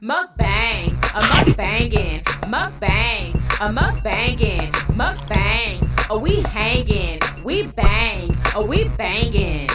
Mukbang, a mukbangin', mukbang, a mukbangin', mukbang. We hangin', we bang, we bangin'.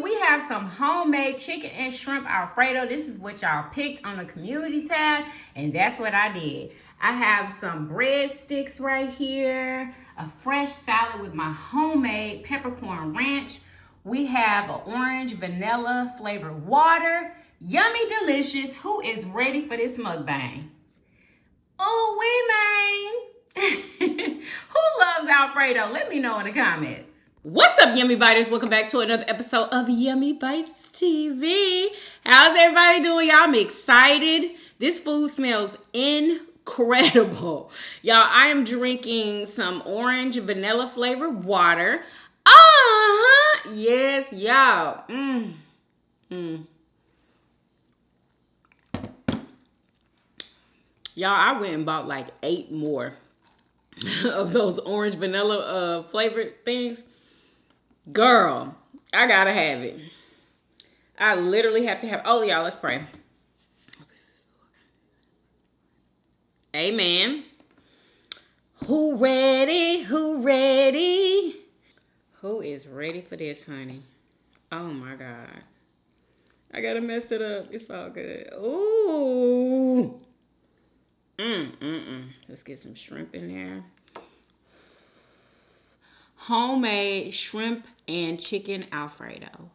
We have some homemade chicken and shrimp Alfredo. This is what y'all picked on the community tab, and that's what I did. I have some breadsticks right here, a fresh salad with my homemade peppercorn ranch. We have an orange vanilla flavored water. Yummy delicious. Who is ready for this mukbang? Who loves Alfredo? Let me know in the comments. What's up, Yummy Biters? Welcome back to another episode of Yummy Bites TV. How's everybody doing? Y'all, I'm excited. This food smells incredible. Y'all, I am drinking some orange vanilla flavored water. Yes, y'all. Y'all, I went and bought like 8 more of those orange vanilla flavored things. Girl, I gotta have it. I literally have to have. Oh, y'all, let's pray. Amen. Who ready? Who ready? Who is ready for this, honey? Oh my God. I gotta mess it up. It's all good. Ooh. Let's get some shrimp in there. Homemade shrimp and chicken Alfredo.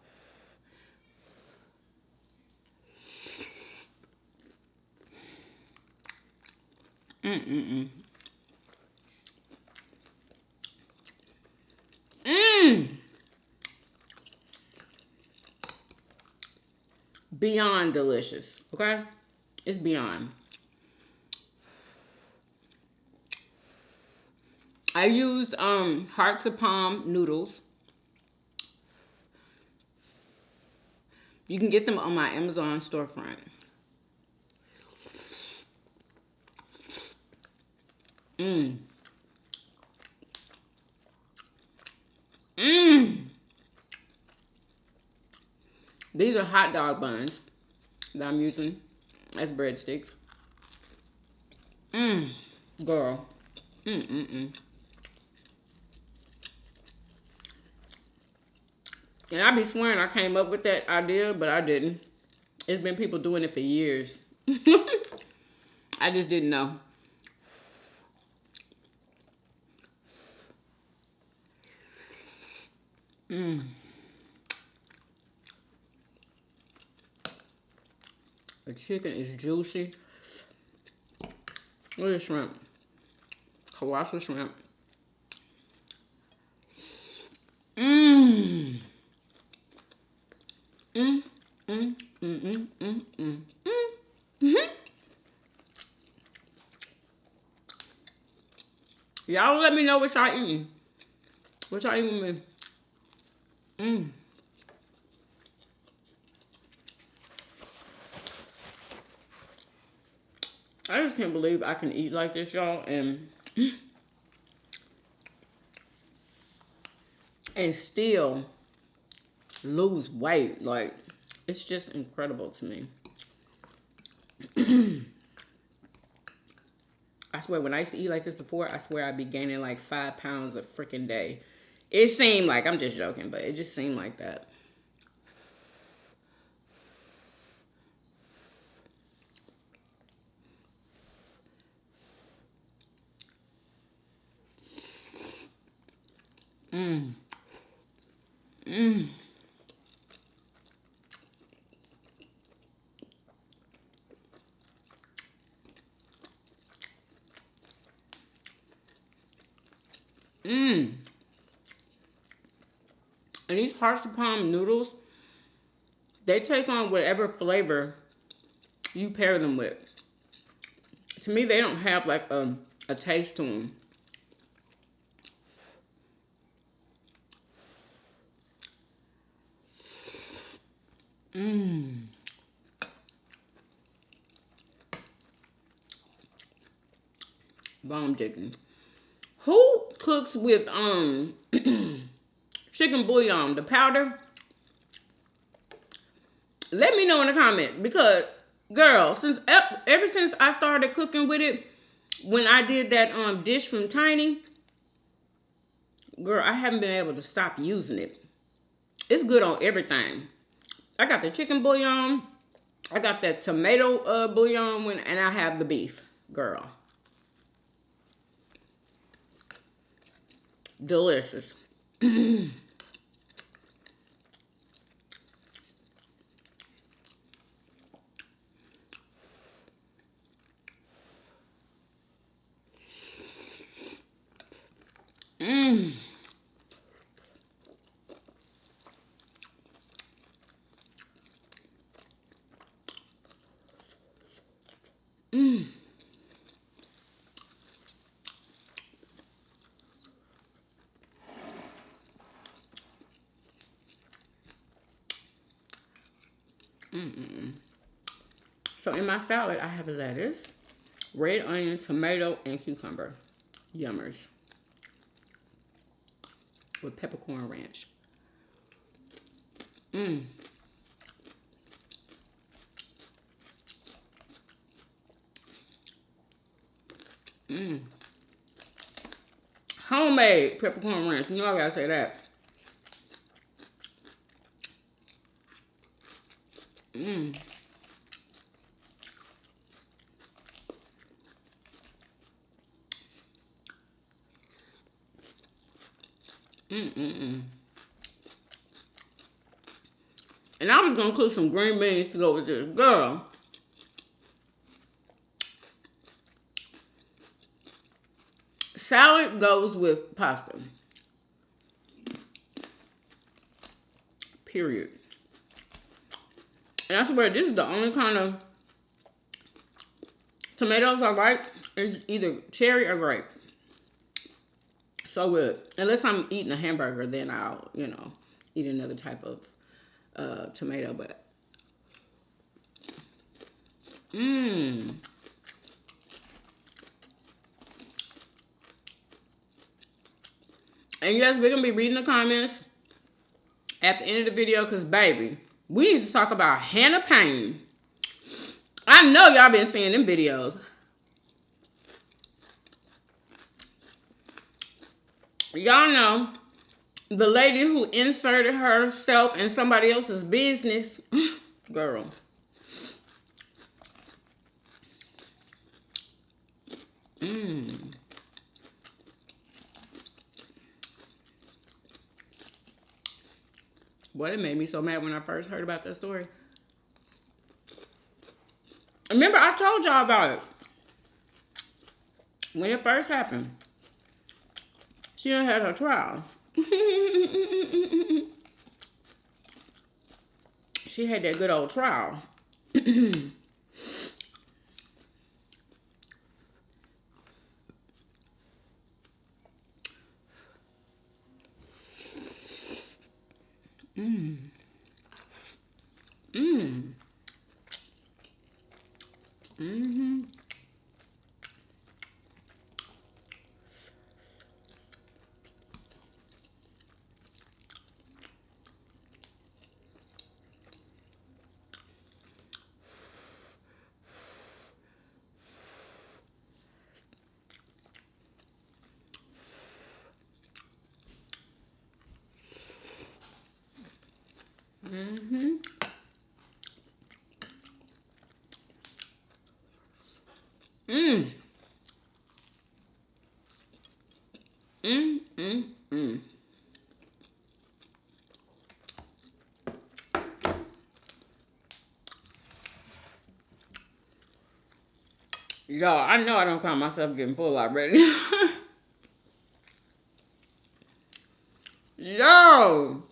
Beyond delicious, okay? It's beyond. I used hearts of palm noodles. You can get them on my Amazon storefront. These are hot dog buns that I'm using as breadsticks. Girl. And I be swearing I came up with that idea, but I didn't. It's been people doing it for years. I just didn't know. The chicken is juicy. Look at the shrimp. Colossal shrimp. Y'all let me know what y'all eating. What y'all eating with me? I just can't believe I can eat like this, y'all, and still lose weight. Like, it's just incredible to me. I swear, when I used to eat like this before, I swear I'd be gaining like 5 pounds a freaking day. It seemed like, I'm just joking, but it just seemed like that. And these hearts of palm noodles, they take on whatever flavor you pair them with. To me, they don't have like a taste to them. Bomb chicken. Who cooks with chicken bouillon, the powder, let me know in the comments, because girl, ever since I started cooking with it, when I did that dish from Tiny, girl, I haven't been able to stop using it. It's good on everything. I got the chicken bouillon, I got that tomato bouillon, and I have the beef, girl. Delicious. So in my salad, I have lettuce, red onion, tomato, and cucumber. Yummers. With peppercorn ranch. Homemade peppercorn ranch. You know I gotta say that. And I was gonna cook some green beans to go with this. Girl. Salad goes with pasta. Period. And I swear, this is the only kind of tomatoes I like. It's either cherry or grape. So good. Unless I'm eating a hamburger, then I'll, eat another type of tomato. But and yes, we're gonna be reading the comments at the end of the video, because baby, we need to talk about Hannah Payne. I know y'all been seeing them videos. Y'all know the lady who inserted herself in somebody else's business. Girl. Boy, it made me so mad when I first heard about that story. Remember, I told y'all about it. When it first happened. She done had her trial. She had that good old trial. Y'all, I know I don't find myself getting full already. Yo!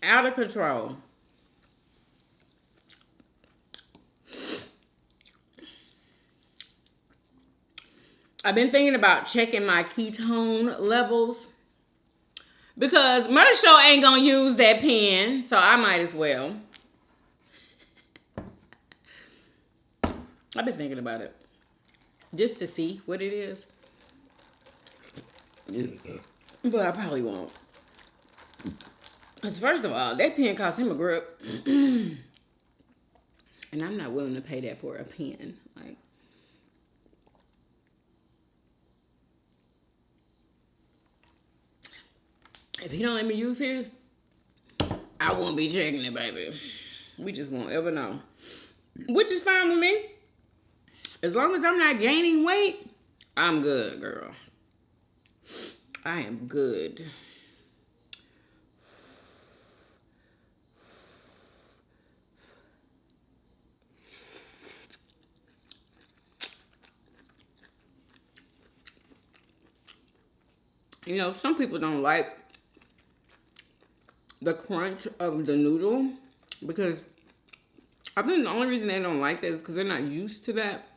Out of control. I've been thinking about checking my ketone levels, because Mother Show ain't gonna use that pen, so I might as well. I've been thinking about it just to see what it is. But I probably won't. Because first of all, that pen cost him a grip. And I'm not willing to pay that for a pen. Like, if he don't let me use his, I won't be checking it, baby. We just won't ever know. Which is fine with me. As long as I'm not gaining weight, I'm good, girl. I am good. You know, some people don't like the crunch of the noodle because I think the only reason they don't like that is because they're not used to that.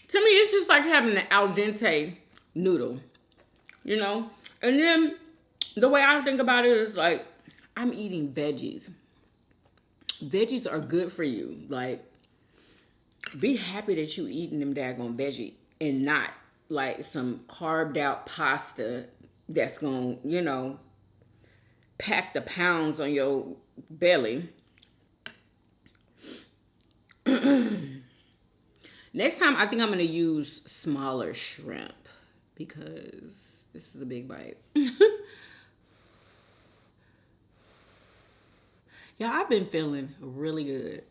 To me, it's just like having an al dente noodle, you know? And then the way I think about it is like, I'm eating veggies. Veggies are good for you. Like, be happy that you eating them daggone veggie and not like some carved out pasta that's gonna, you know, pack the pounds on your belly. Next time, I think I'm going to use smaller shrimp because this is a big bite. Y'all, I've been feeling really good.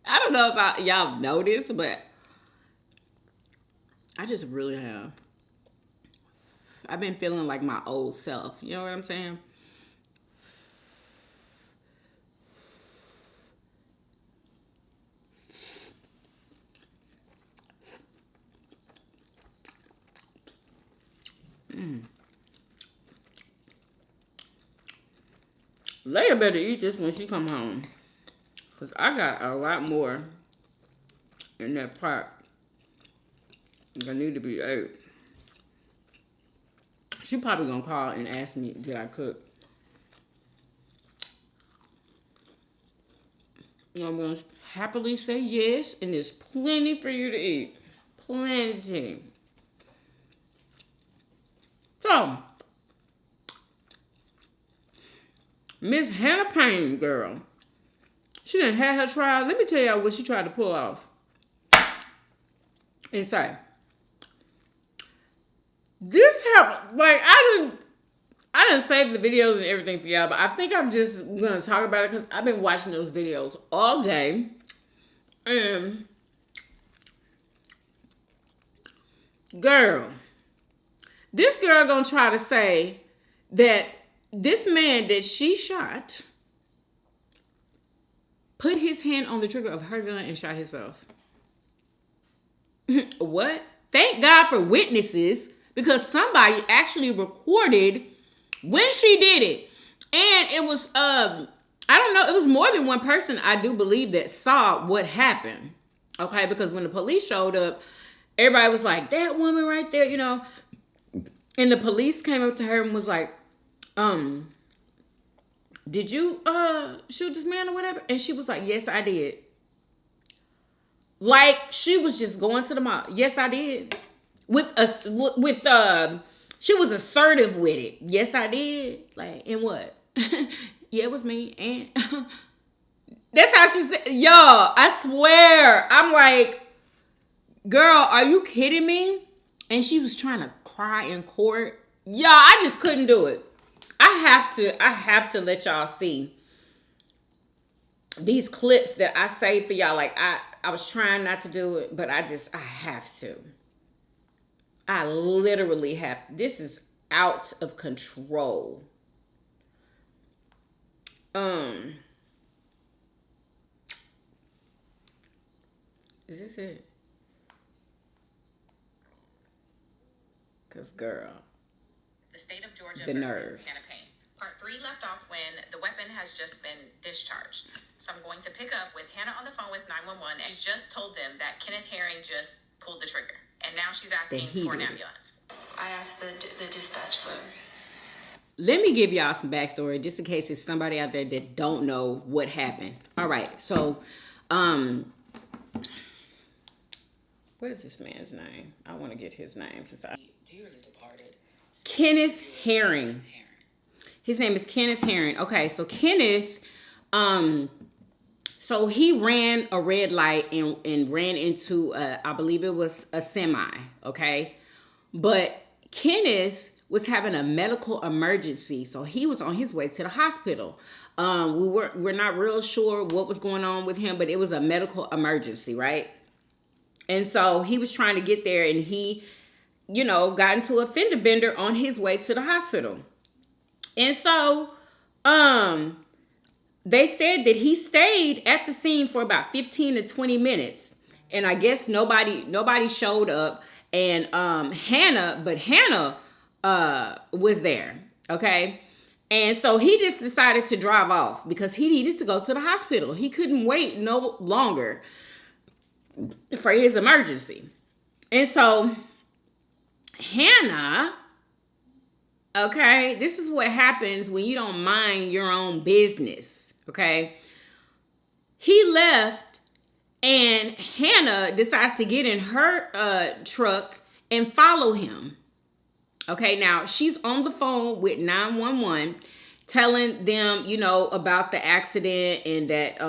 I don't know if y'all noticed, but I just really have. I've been feeling like my old self. You know what I'm saying? Leia better eat this when she come home. Because I got a lot more in that pot that need to be ate. She probably going to call and ask me, did I cook? I'm going to happily say yes, and there's plenty for you to eat. Plenty. So, Miss Hannah Payne, girl. She done had her trial. Let me tell y'all what she tried to pull off. Inside. This happened, like, I didn't save the videos and everything for y'all, but I think I'm just gonna talk about it because I've been watching those videos all day. And girl, this girl gonna try to say that this man that she shot put his hand on the trigger of her gun and shot himself. What? Thank God for witnesses, because somebody actually recorded when she did it. And it was, I don't know, it was more than one person, I do believe, that saw what happened. Okay, because when the police showed up, everybody was like, that woman right there, you know. And the police came up to her and was like, did you shoot this man or whatever? And she was like, yes, I did. Like, she was just going to the mouth. Yes, I did. She was assertive with it. Yes, I did. Like, and what? Yeah, it was me. And that's how she said, y'all, I swear. I'm like, girl, are you kidding me? And she was trying to cry in court. Y'all, I just couldn't do it. I have to let y'all see these clips that I saved for y'all. Like, I was trying not to do it, but I have to. I literally have. This is out of control. Is this it? Because, girl. The state of Georgia the versus nerve. Hannah Payne. Part 3 left off when the weapon has just been discharged. So I'm going to pick up with Hannah on the phone with 911. And she's just told them that Kenneth Herring just pulled the trigger. And now she's asking for an ambulance. I asked the dispatch for... Let me give y'all some backstory just in case it's somebody out there that don't know what happened. All right, so, what is this man's name? I want to get his name since I... Kenneth Herring. His name is Kenneth Herring. Okay, so Kenneth, so he ran a red light and ran into, I believe it was a semi, okay? But Kenneth was having a medical emergency, so he was on his way to the hospital. We're not real sure what was going on with him, but it was a medical emergency, right? And so he was trying to get there, and he, got into a fender bender on his way to the hospital. And so, they said that he stayed at the scene for about 15 to 20 minutes. And I guess nobody showed up. And Hannah was there. Okay. And so he just decided to drive off because he needed to go to the hospital. He couldn't wait no longer for his emergency. And so Hannah, okay, this is what happens when you don't mind your own business, okay? He left, and Hannah decides to get in her truck and follow him. Okay, now she's on the phone with 911 telling them, about the accident and that,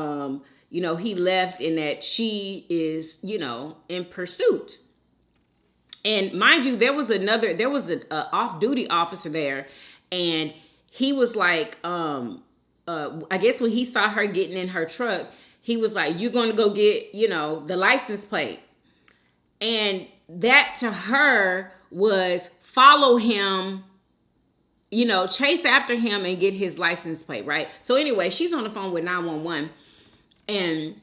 he left and that she is, in pursuit. And mind you, there was an off-duty officer there, and he was like, I guess when he saw her getting in her truck, he was like, "You're going to go get, the license plate." And that to her was follow him, chase after him and get his license plate, right? So anyway, she's on the phone with 911, and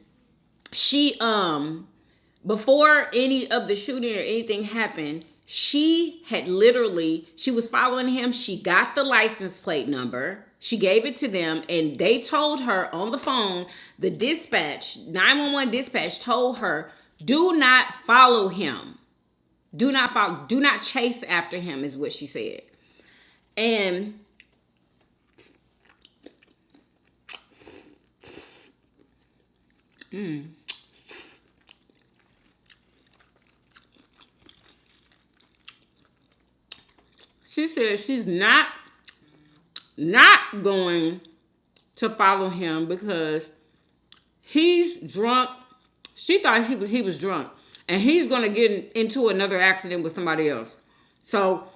she, before any of the shooting or anything happened, she was following him. She got the license plate number. She gave it to them, and they told her on the phone, the 911 dispatch told her, do not follow him. Do not chase after him, is what she said. And she said she's not going to follow him because he's drunk. She thought he was drunk, and he's going to get into another accident with somebody else. So,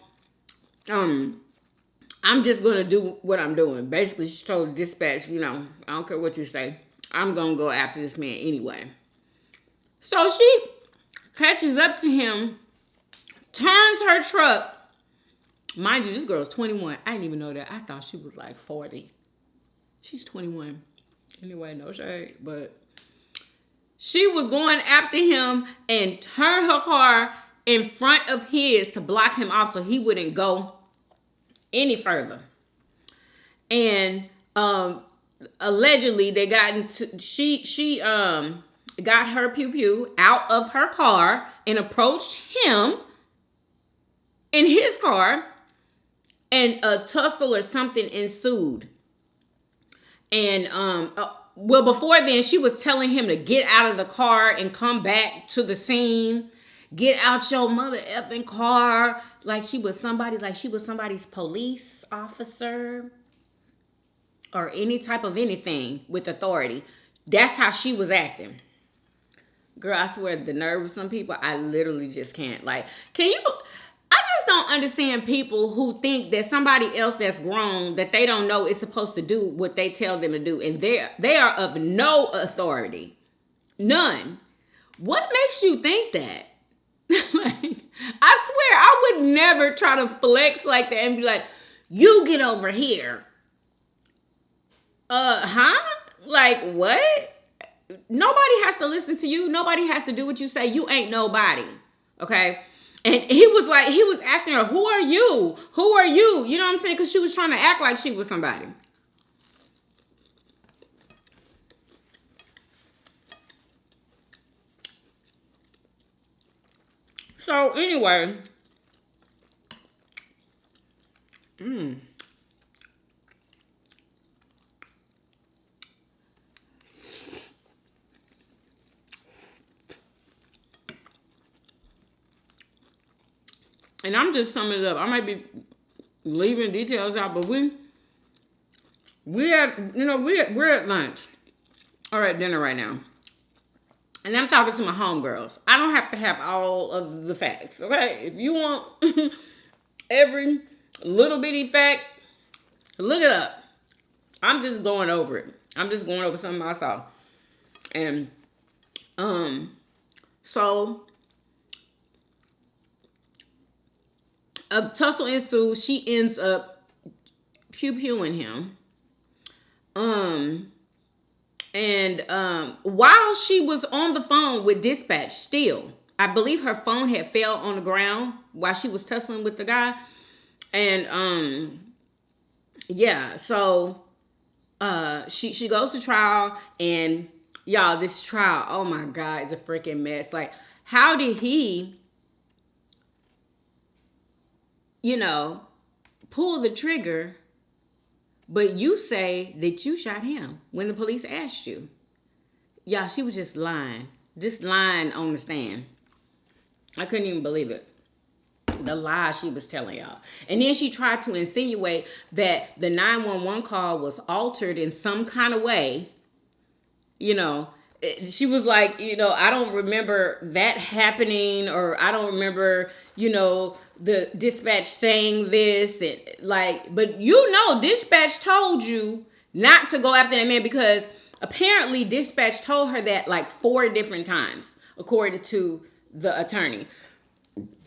I'm just going to do what I'm doing. Basically, she told the dispatch, I don't care what you say. I'm going to go after this man anyway. So she catches up to him, turns her truck. Mind you, this girl's 21. I didn't even know that. I thought she was like 40. She's 21. Anyway, no shade, but she was going after him and turned her car in front of his to block him off so he wouldn't go any further. And allegedly they got into she got her pew out of her car and approached him in his car, and a tussle or something ensued. And well, before then, she was telling him to get out of the car and come back to the scene. Get out your mother effing car. Like she was somebody's police officer or any type of anything with authority. That's how she was acting. Girl, I swear, the nerve of some people, I literally just can't. Like, I just don't understand people who think that somebody else that's grown, that they don't know is supposed to do what they tell them to do. And they are of no authority. None. What makes you think that? Like, I swear, I would never try to flex like that and be like, you get over here. Like, what? Nobody has to listen to you. Nobody has to do what you say. You ain't nobody. Okay? And he was asking her, who are you? Who are you? You know what I'm saying? Because she was trying to act like she was somebody. So anyway, and I'm just summing it up. I might be leaving details out, but we're at lunch or at dinner right now. And I'm talking to my homegirls. I don't have to have all of the facts, okay? If you want every little bitty fact, look it up. I'm just going over it. I'm just going over something I saw. And, so a tussle ensues. She ends up pew-pewing him. While she was on the phone with dispatch still, I believe her phone had fell on the ground while she was tussling with the guy. And, yeah, so, she goes to trial, and y'all, this trial, oh my God, it's a freaking mess. Like, how did he, pull the trigger, but you say that you shot him when the police asked you? Y'all, she was just lying on the stand. I couldn't even believe it. The lie she was telling y'all. And then she tried to insinuate that the 911 call was altered in some kind of way. She was like, I don't remember that happening, or I don't remember, the dispatch saying this. And but dispatch told you not to go after that man, because apparently dispatch told her that like 4 different times, according to the attorney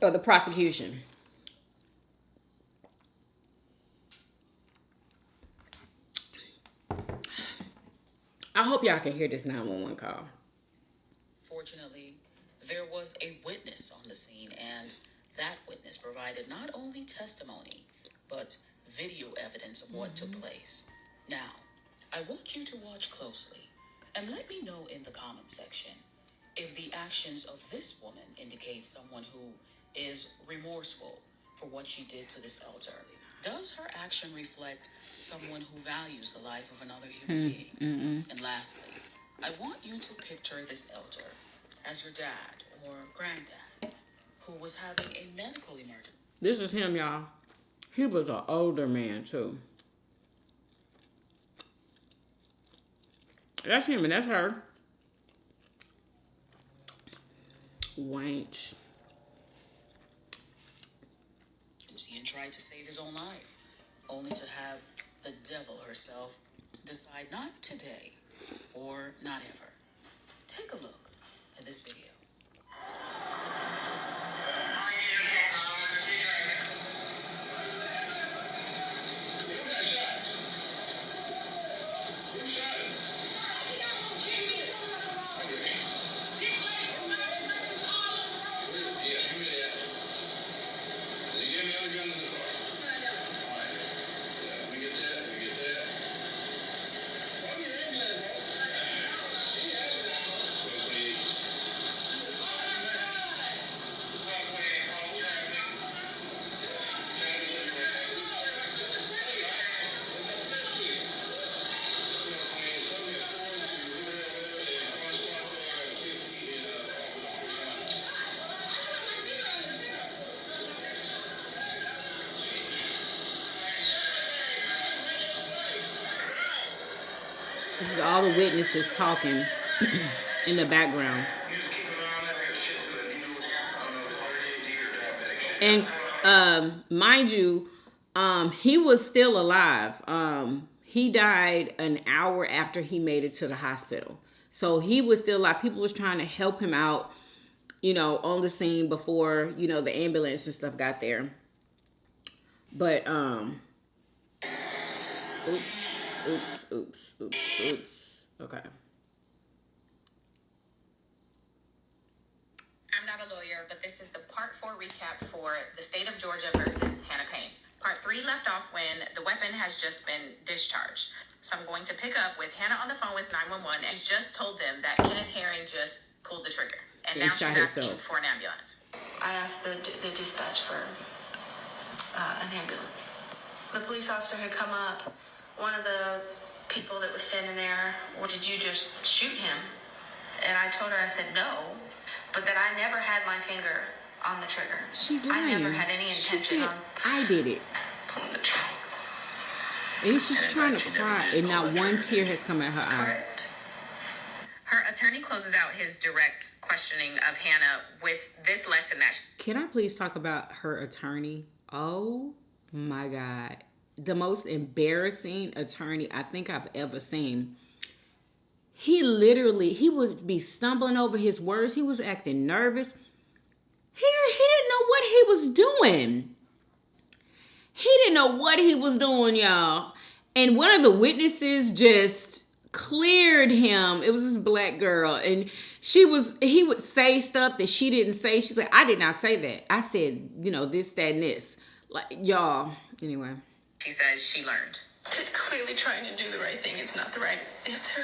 or the prosecution. I hope y'all can hear this 911 call. Fortunately, there was a witness on the scene, and that witness provided not only testimony, but video evidence of what took place. Now, I want you to watch closely and let me know in the comment section if the actions of this woman indicate someone who is remorseful for what she did to this elder. Does her action reflect someone who values the life of another human being? And lastly, I want you to picture this elder as your dad or granddad who was having a medical emergency. This is him, y'all. He was an older man, too. That's him and that's her. Wench. And tried to save his own life, only to have the devil herself decide not today or not ever. Take a look at this video. This is all the witnesses talking in the background. And mind you, he was still alive. He died an hour after he made it to the hospital. So he was still alive. People was trying to help him out, on the scene before, the ambulance and stuff got there. But, oops. Okay. I'm not a lawyer, but this is the part 4 recap for the state of Georgia versus Hannah Payne. Part 3 left off when the weapon has just been discharged. So I'm going to pick up with Hannah on the phone with 911, and she just told them that Kenneth Herring just pulled the trigger. And now she's asking for an ambulance. I asked the dispatch for an ambulance. The police officer had come up. One of the people that was standing there, well, did you just shoot him? And I told her, I said, no, but that I never had my finger on the trigger. She's lying. I never had any intention she said, on I did it. pulling the trigger. And she's trying to cry, and not one tear has come out her eye. Correct. Her attorney closes out his direct questioning of Hannah with this lesson that Can I please talk about her attorney? Oh my God. The most embarrassing attorney I think I've ever seen. He would be stumbling over his words. He was acting nervous. He didn't know what he was doing. He didn't know what he was doing, y'all. And one of the witnesses just cleared him. It was this black girl. And he would say stuff that she didn't say. She's like, I did not say that. I said, this, that, and this. Like, y'all. Anyway. she says she learned. Clearly trying to do the right thing is not the right answer.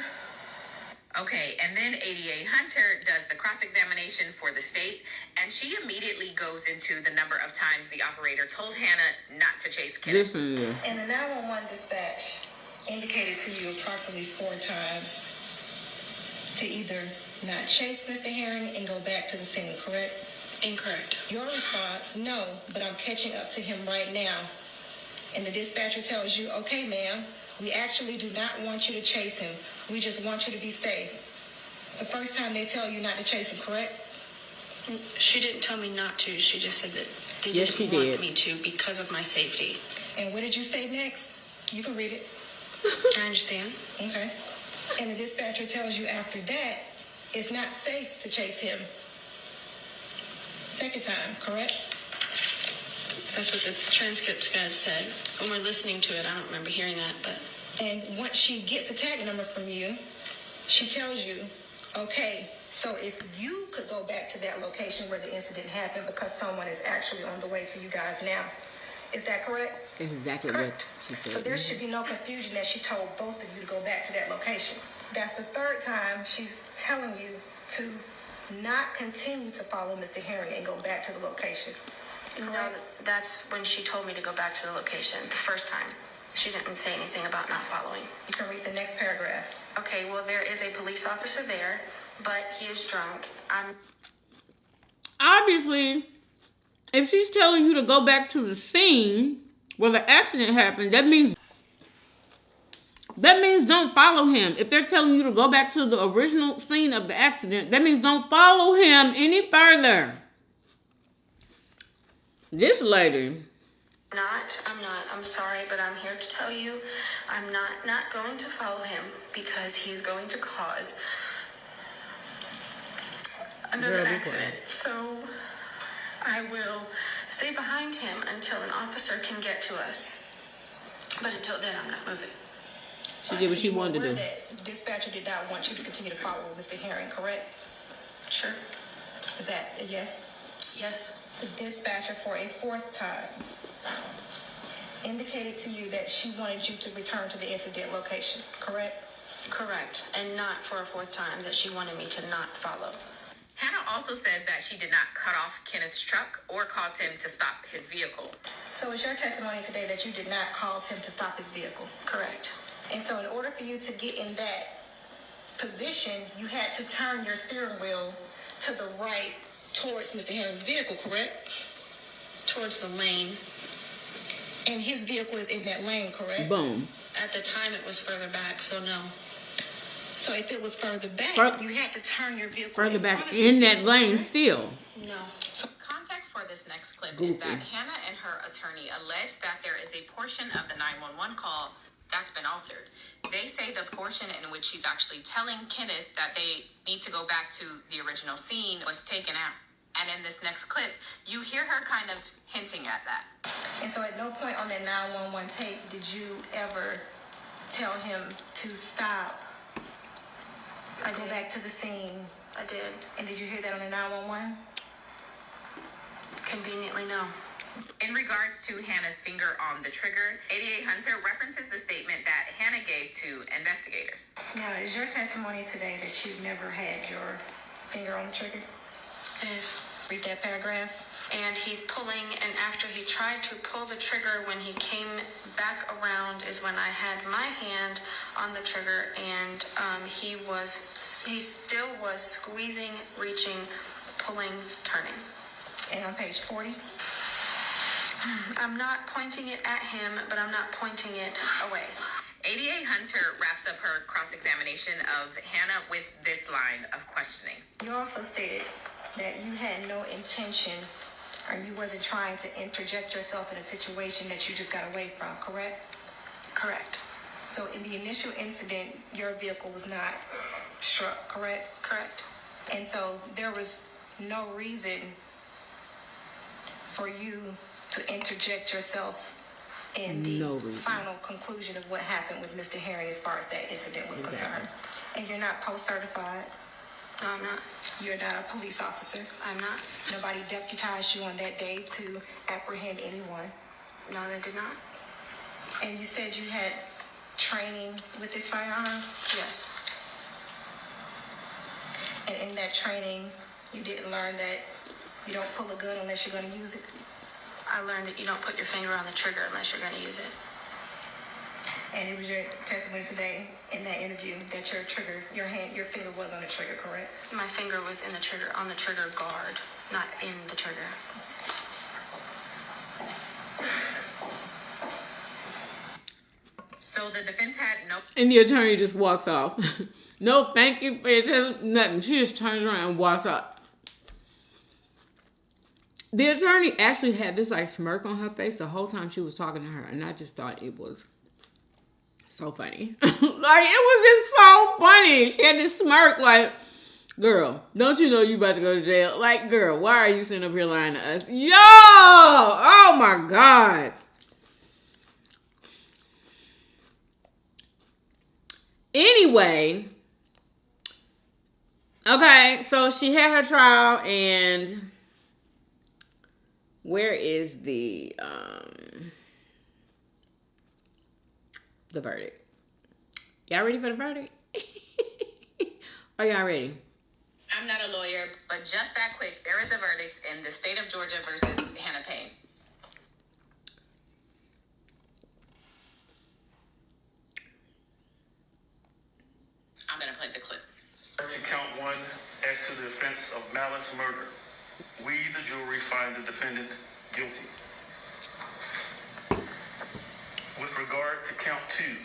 Okay, and then ADA Hunter does the cross-examination for the state, and she immediately goes into the number of times the operator told Hannah not to chase Kenneth. Listen to this. And the 911 dispatch indicated to you approximately 4 times to either not chase Mr. Herring and go back to the scene, correct? Incorrect. Your response, no, but I'm catching up to him right now. And the dispatcher tells you, okay, ma'am, we actually do not want you to chase him. We just want you to be safe. The first time they tell you not to chase him, correct? She didn't tell me not to. She just said that they Yes, didn't she want did. me to because of my safety. And what did you say next? You can read it. I understand. Okay. And the dispatcher tells you after that, it's not safe to chase him. Second time, correct? That's what the transcripts guys said. When we're listening to it, I don't remember hearing that, but... And once she gets the tag number from you, she tells you, okay, so if you could go back to that location where the incident happened because someone is actually on the way to you guys now. Is that correct? That's exactly Correct. what she So said. there should be no confusion that she told both of you to go back to that location. That's the third time she's telling you to not continue to follow Mr. Herring and go back to the location. No, that's when she told me to go back to the location, the first time. She didn't say anything about not following. You can read the next paragraph. Okay, well, there is a police officer there, but he is drunk. Obviously, if she's telling you to go back to the scene where the accident happened, that means don't follow him. If they're telling you to go back to the original scene of the accident, that means don't follow him any further. This lady. I'm sorry, but I'm here to tell you I'm not going to follow him because he's going to cause another Girl, be accident. So I will stay behind him until an officer can get to us. But until then, I'm not moving. She did what she wanted to do. That dispatcher did not want you to continue to follow Mr. Herring, correct? Sure. Is that a yes? Yes. The dispatcher for a 4th time indicated to you that she wanted you to return to the incident location, correct? Correct. And not for a 4th time that she wanted me to not follow. Hannah also says that she did not cut off Kenneth's truck or cause him to stop his vehicle. So it's your testimony today that you did not cause him to stop his vehicle. Correct. And so in order for you to get in that position, you had to turn your steering wheel to the right towards Mr. Herring's vehicle, correct? Towards the lane. And his vehicle is in that lane, correct? Boom. At the time, it was further back, so no. So if it was further back, you had to turn your vehicle Further in back front of in you, that lane correct? still. No. Context for this next clip is Goofy. that Hannah and her attorney allege that there is a portion of the 911 call that's been altered. They say the portion in which she's actually telling Kenneth that they need to go back to the original scene was taken out. And in this next clip, you hear her kind of hinting at that. And so at no point on that 911 tape did you ever tell him to stop, go back to the scene. I did. And did you hear that on the 911? Conveniently, no. In regards to Hannah's finger on the trigger, ADA Hunter references the statement that Hannah gave to investigators. Now, is your testimony today that you've never had your finger on the trigger? It is. Read that paragraph. And he's pulling, and after he tried to pull the trigger, when he came back around is when I had my hand on the trigger, and he still was squeezing, reaching, pulling, turning. And on page 40, I'm not pointing it at him, but I'm not pointing it away. ADA Hunter wraps up her cross-examination of Hannah with this line of questioning. you also stated that you had no intention or you wasn't trying to interject yourself in a situation that you just got away from, correct? Correct. So in the initial incident, your vehicle was not struck, correct? Correct. And so there was no reason for you to interject yourself in the No reason. final conclusion of what happened with Mr. Herring as far as that incident was concerned. And you're not post-certified. No, I'm not. You're not a police officer. I'm not. Nobody deputized you on that day to apprehend anyone. No, they did not. And you said you had training with this firearm. Yes. And in that training, you didn't learn that you don't pull a gun unless you're going to use it. I learned that you don't put your finger on the trigger unless you're going to use it. And it was your testimony today in that interview that your trigger, your finger was on the trigger, correct? My finger was in the trigger, on the trigger guard, not in the trigger. So the defense had no And the attorney just walks off. No, thank you for your testimony. Nothing. She just turns around and walks off. The attorney actually had this like smirk on her face the whole time she was talking to her, and I just thought it was so funny. Like, it was just so funny. She had this smirk like, girl, don't you know you about to go to jail? Like, girl, why are you sitting up here lying to us? Yo! Oh my God. Anyway, okay, so she had her trial, and where is the verdict? Y'all ready for the verdict? Are y'all ready? I'm not a lawyer, but just that quick, there is a verdict in the state of Georgia versus Hannah Payne. I'm going to play the clip. To count one, as to the offense of malice murder, we, the jury, find the defendant guilty. With regard to count two,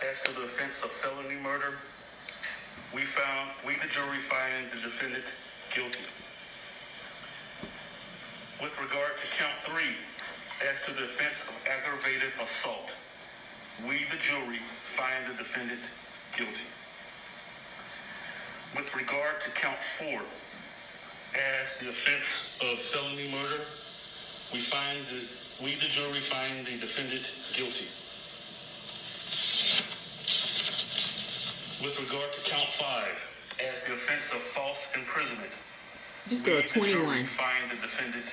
as to the offense of felony murder, we, the jury, find the defendant guilty. With regard to count three, as to the offense of aggravated assault, we, the jury, find the defendant guilty. With regard to count four, as the offense of felony murder, we, the jury, find the defendant guilty. With regard to count five, as the offense of false imprisonment, This girl, we, the jury, 21. find the defendant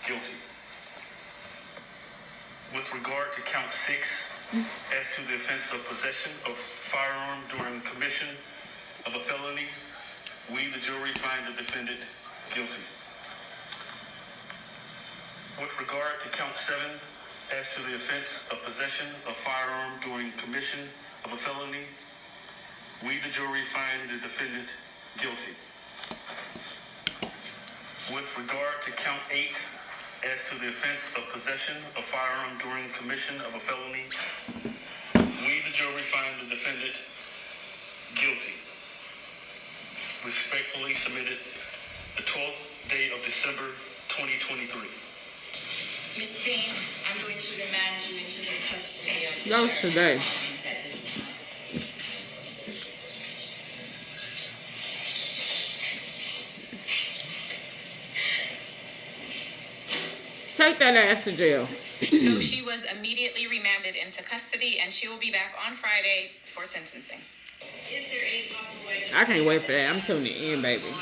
guilty. With regard to count six, as to the offense of possession of firearm during commission of a felony, we, the jury, find the defendant guilty. With regard to count seven, as to the offense of possession of firearm during commission of a felony, we, the jury, find the defendant guilty. With regard to count eight, as to the offense of possession of firearm during commission of a felony, we, the jury, find the defendant guilty. Respectfully submitted, the 12th day of December, 2023. Ms. Payne, I'm going to remand you into the custody of the That was Sheriff's today. Department at this time. Take that ass to jail. So she was immediately remanded into custody, and she will be back on Friday for sentencing. Is there any possible way I can't wait for that. I'm tuning in, baby. on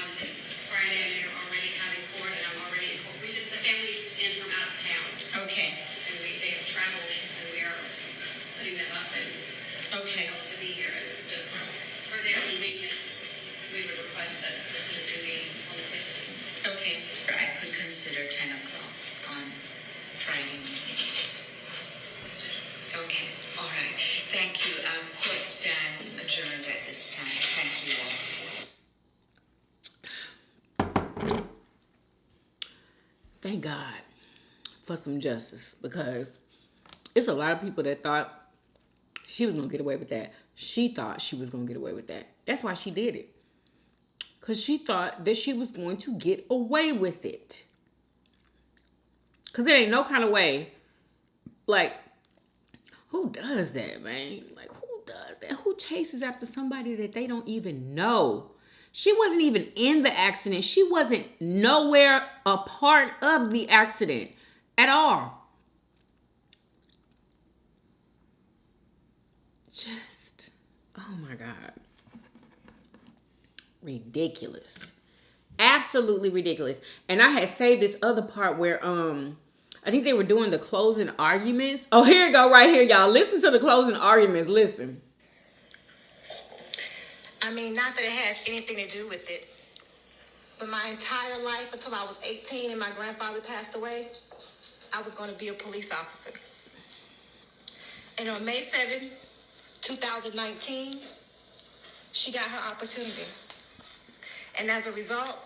Friday we are already having court and I'm already in court? We just, the family's in from out of town. Okay. And they have traveled and we are putting them up and Okay. else to be here. And just for their convenience, we would request that the sentencing be on the 15th. Okay. I could consider 10 o'clock on Friday. Okay, all right. Thank you. Court stands adjourned at this time. Thank you all. thank God for some justice, because it's a lot of people that thought she was going to get away with that. She thought she was going to get away with that. That's why she did it. Because she thought that she was going to get away with it. Because there ain't no kind of way. Like, who does that, man? Like, who does that? Who chases after somebody that they don't even know? She wasn't even in the accident. She wasn't nowhere a part of the accident at all. Just, oh my God. Ridiculous. Absolutely ridiculous. And I had saved this other part where I think they were doing the closing arguments. Oh, here you go right here, y'all. Listen to the closing arguments. Listen. I mean, not that it has anything to do with it, but my entire life until I was 18 and my grandfather passed away, I was going to be a police officer. And on May 7, 2019, she got her opportunity. And as a result,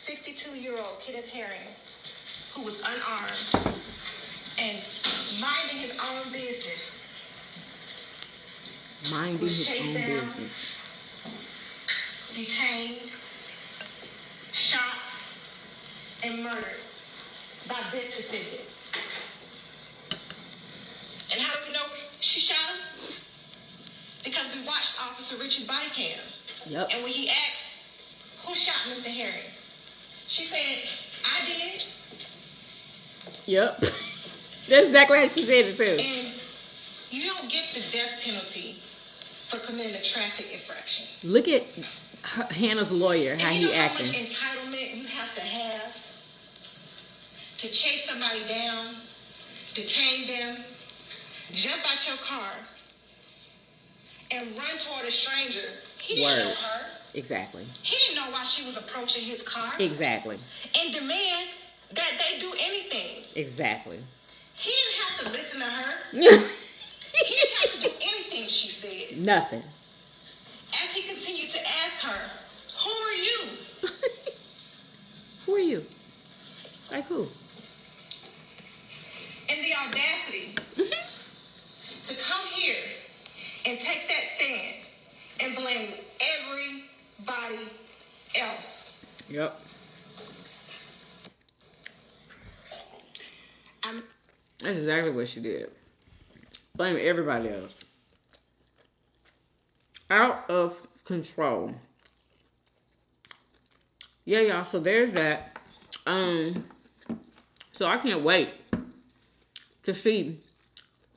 62-year-old Kenneth Herring, who was unarmed and minding his own business, was chased down, detained, shot, and murdered by this defendant. And how do we know she shot him? Because we watched Officer Rich's body cam. Yep. And when he asked, who shot Mr. Herring? She said, I did. Yep. That's exactly how she said it too. And you don't get the death penalty for committing a traffic infraction. Look at Hannah's lawyer, how and he acting. How much entitlement you have to chase somebody down, detain them, jump out your car, and run toward a stranger. He didn't know her. Exactly. He didn't know why she was approaching his car. Exactly. And demand that they do anything. Exactly. He didn't have to listen to her. He didn't have to do anything she said. Nothing. As he continued to ask her, who are you? Who are you? Like who? And the audacity to come here and take that stand and blame everybody else. Yep. That's exactly what she did. Blame everybody else. Out of control. Yeah, y'all. So there's that. So I can't wait to see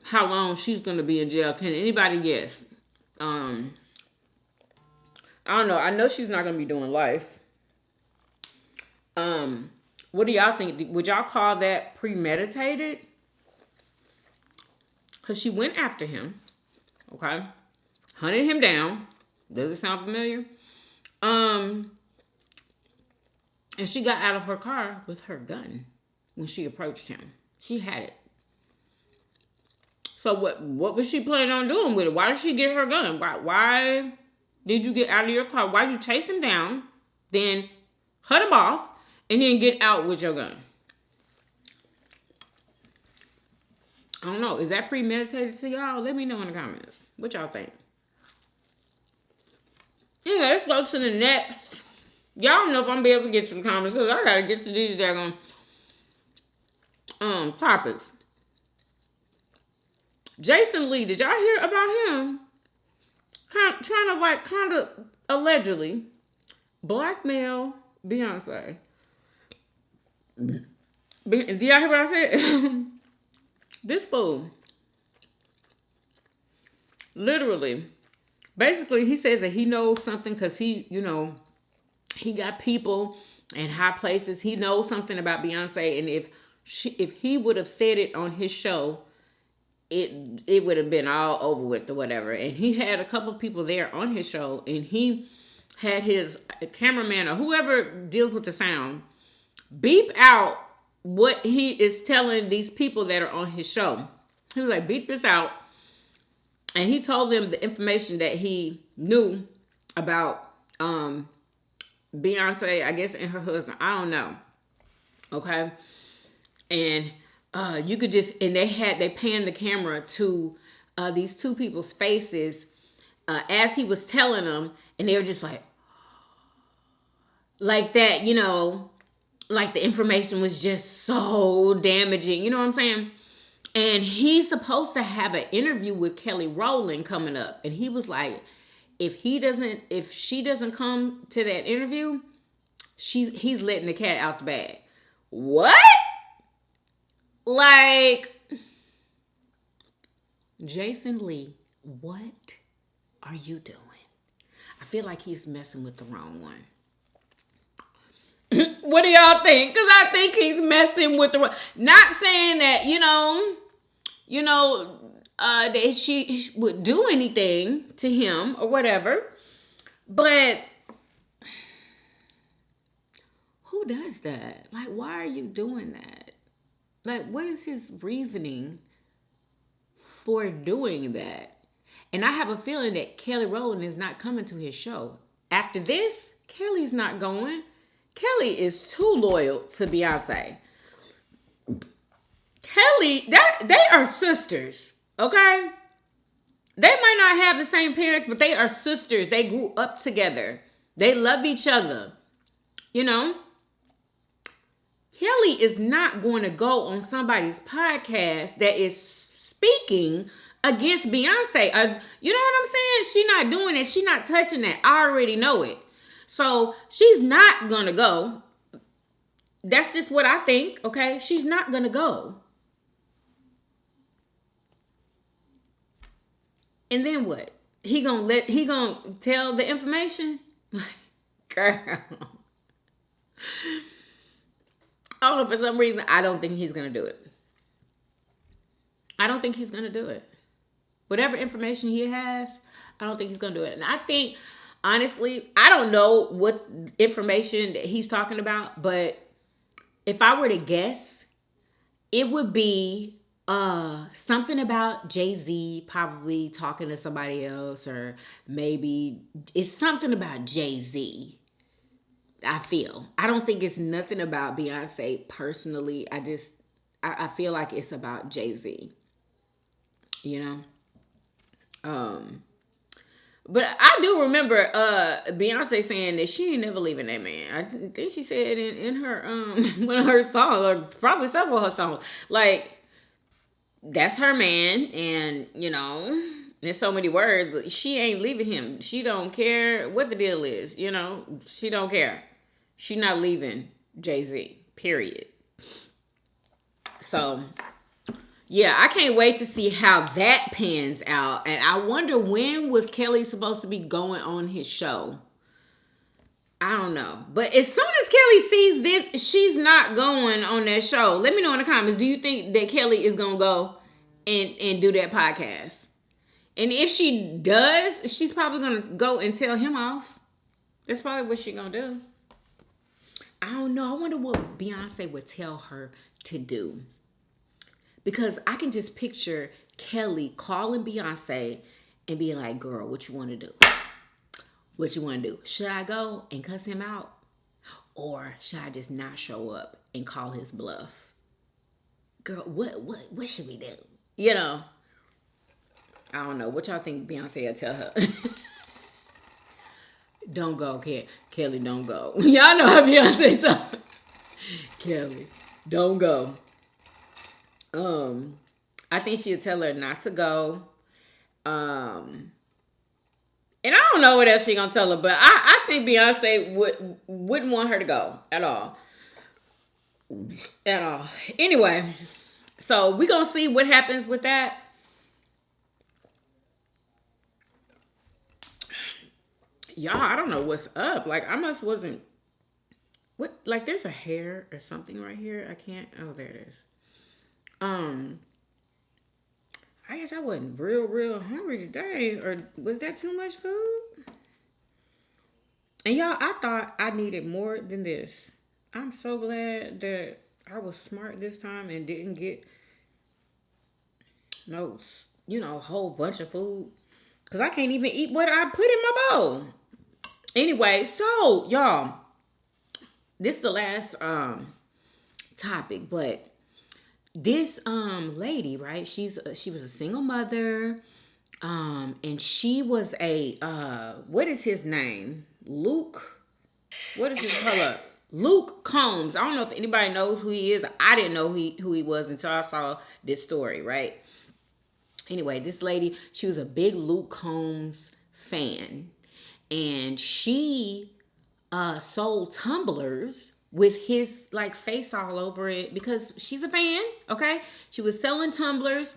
how long she's gonna be in jail. Can anybody guess? I don't know. I know she's not gonna be doing life. What do y'all think? Would y'all call that premeditated? Because she went after him. Okay. Hunted him down. Does it sound familiar? And she got out of her car with her gun when she approached him. She had it. So what was she planning on doing with it? Why did she get her gun? Why did you get out of your car? Why did you chase him down, then cut him off, and then get out with your gun? I don't know. Is that premeditated to y'all? Let me know in the comments. What y'all think? Anyway, let's go to the next. Y'all don't know if I'm gonna be able to get to the comments because I gotta get to these daggone topics. Jason Lee, did y'all hear about him? Kind of allegedly blackmail Beyonce. Did y'all hear what I said? This fool, literally, basically, he says that he knows something because he got people in high places. He knows something about Beyonce, and if he would have said it on his show, it would have been all over with or whatever. And he had a couple people there on his show, and he had his cameraman or whoever deals with the sound beep out what he is telling these people that are on his show. He was like, beep this out. And he told them the information that he knew about Beyonce, I guess, and her husband. I don't know. Okay. And you could just, and they panned the camera to these two people's faces as he was telling them, and they were just like that, you know, like the information was just so damaging, you know what I'm saying? And he's supposed to have an interview with Kelly Rowland coming up, and he was like, if she doesn't come to that interview, he's letting the cat out the bag. What? Like, Jason Lee, what are you doing? I feel like he's messing with the wrong one. What do y'all think? Because I think he's messing with the wrong. Not saying that, that she would do anything to him or whatever. But who does that? Like, why are you doing that? Like, what is his reasoning for doing that? And I have a feeling that Kelly Rowland is not coming to his show. After this, Kelly's not going. Kelly is too loyal to Beyonce. Kelly, they are sisters, okay? They might not have the same parents, but they are sisters. They grew up together. They love each other, you know? Kelly is not going to go on somebody's podcast that is speaking against Beyonce. You know what I'm saying? She's not doing it. She's not touching that. I already know it. So she's not going to go. That's just what I think, okay? She's not going to go. And then what? He gonna tell the information? Girl. I don't know, for some reason, I don't think he's going to do it. I don't think he's going to do it. Whatever information he has, I don't think he's going to do it. And I think, honestly, I don't know what information that he's talking about, but if I were to guess, it would be something about Jay-Z probably talking to somebody else, or maybe it's something about Jay-Z. I feel. I don't think it's nothing about Beyonce personally. I feel like it's about Jay-Z. You know? But I do remember Beyonce saying that she ain't never leaving that man. I think she said in her one of her songs, or probably several of her songs, like, that's her man, and there's so many words. She ain't leaving him. She don't care what the deal is, she don't care. She not leaving Jay-Z, period. So, yeah, I can't wait to see how that pans out. And I wonder, when was Kelly supposed to be going on his show? I don't know. But as soon as Kelly sees this, she's not going on that show. Let me know in the comments. Do you think that Kelly is going to go and do that podcast? And if she does, she's probably going to go and tell him off. That's probably what she's going to do. I don't know. I wonder what Beyonce would tell her to do. Because I can just picture Kelly calling Beyonce and being like, girl, what you want to do? What you want to do? Should I go and cuss him out? Or should I just not show up and call his bluff? Girl, what should we do? I don't know. What y'all think Beyonce will tell her? Don't go, Kelly, don't go. Y'all know how Beyonce talk. Kelly, don't go. I think she'll tell her not to go. And I don't know what else she gonna tell her, but I think Beyonce wouldn't want her to go at all. At all. Anyway, so we gonna see what happens with that. Y'all, I don't know what's up. Like, I must wasn't. What? Like, there's a hair or something right here. I can't. Oh, there it is. I guess I wasn't real hungry today. Or was that too much food? And y'all, I thought I needed more than this. I'm so glad that I was smart this time and didn't get a whole bunch of food. Because I can't even eat what I put in my bowl. Anyway, so y'all, this is the last topic, but this lady, right? she was a single mother, and she was a what is his name? Luke. What is his? Hold up. Luke Combs. I don't know if anybody knows who he is. I didn't know who he was until I saw this story, right? Anyway, this lady, she was a big Luke Combs fan, and she sold tumblers with his like face all over it because she's a fan. Okay, she was selling tumblers,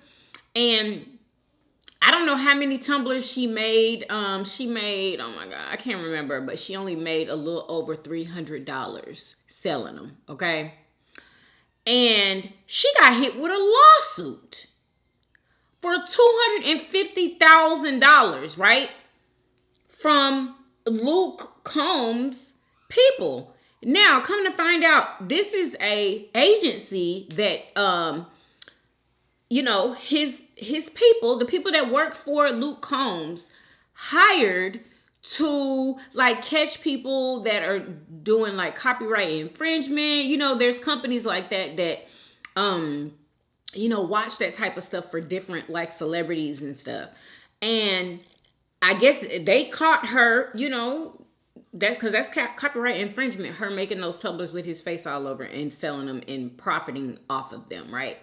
and I don't know how many tumblers she made. She made, oh my God, I can't remember, but she only made a little over $300 selling them. Okay, and she got hit with a lawsuit for $250,000, right? From Luke Combs people. Now, come to find out, this is a agency that, you know, his people, the people that work for Luke Combs, hired to like catch people that are doing like copyright infringement. You know, there's companies like that you know, watch that type of stuff for different like celebrities and stuff. And I guess they caught her, you know, that because that's copyright infringement, her making those tumblers with his face all over and selling them and profiting off of them, right?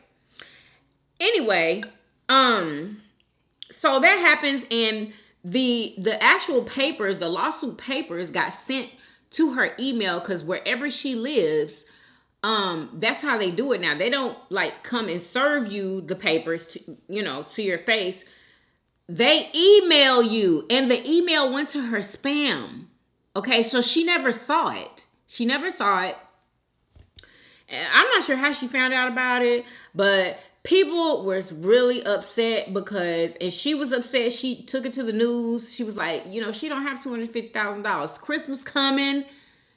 Anyway, so that happens, and the actual papers, the lawsuit papers got sent to her email because wherever she lives, that's how they do it now. They don't like come and serve you the papers to, you know, to your face. They email you, and the email went to her spam. Okay, so she never saw it. She never saw it. And I'm not sure how she found out about it, but people were really upset because, and she was upset. She took it to the news. She was like, you know, she don't have $250,000. Christmas coming.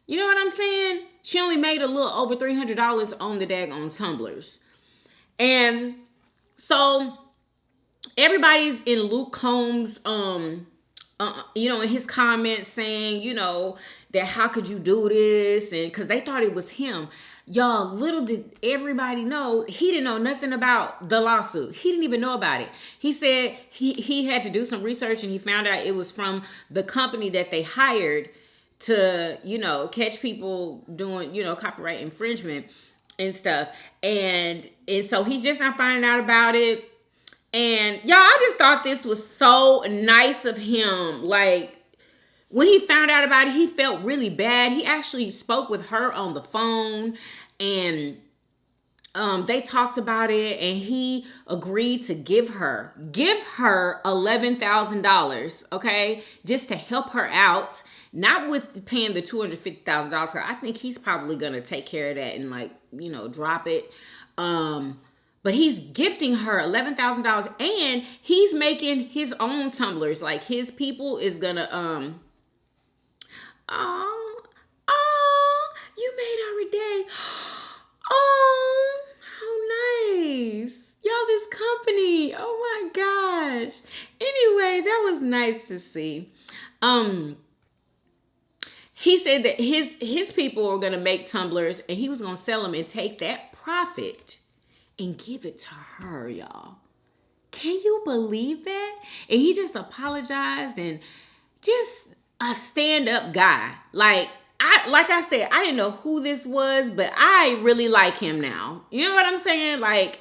You know what I'm saying? She only made a little over $300 on the daggone tumblers. And so everybody's in Luke Combs, you know, in his comments saying, you know, that how could you do this? And because they thought it was him. Y'all, little did everybody know, he didn't know nothing about the lawsuit. He didn't even know about it. He said he had to do some research, and he found out it was from the company that they hired to, you know, catch people doing, you know, copyright infringement and stuff. And so he's just not finding out about it. And y'all, I just thought this was so nice of him. Like, when he found out about it, he felt really bad. He actually spoke with her on the phone, and they talked about it, and he agreed to give her $11,000, okay, just to help her out, not with paying the $250,000. I think he's probably gonna take care of that and, like, you know, drop it. But he's gifting her $11,000, and he's making his own tumblers. Like, his people is gonna you made our day. Oh, how nice. Y'all, this company. Oh my gosh. Anyway, that was nice to see. He said that his people were gonna make tumblers, and he was gonna sell them and take that profit and give it to her, y'all. Can you believe that? And he just apologized, and just a stand-up guy. Like I said, I didn't know who this was, but I really like him now. You know what I'm saying? Like,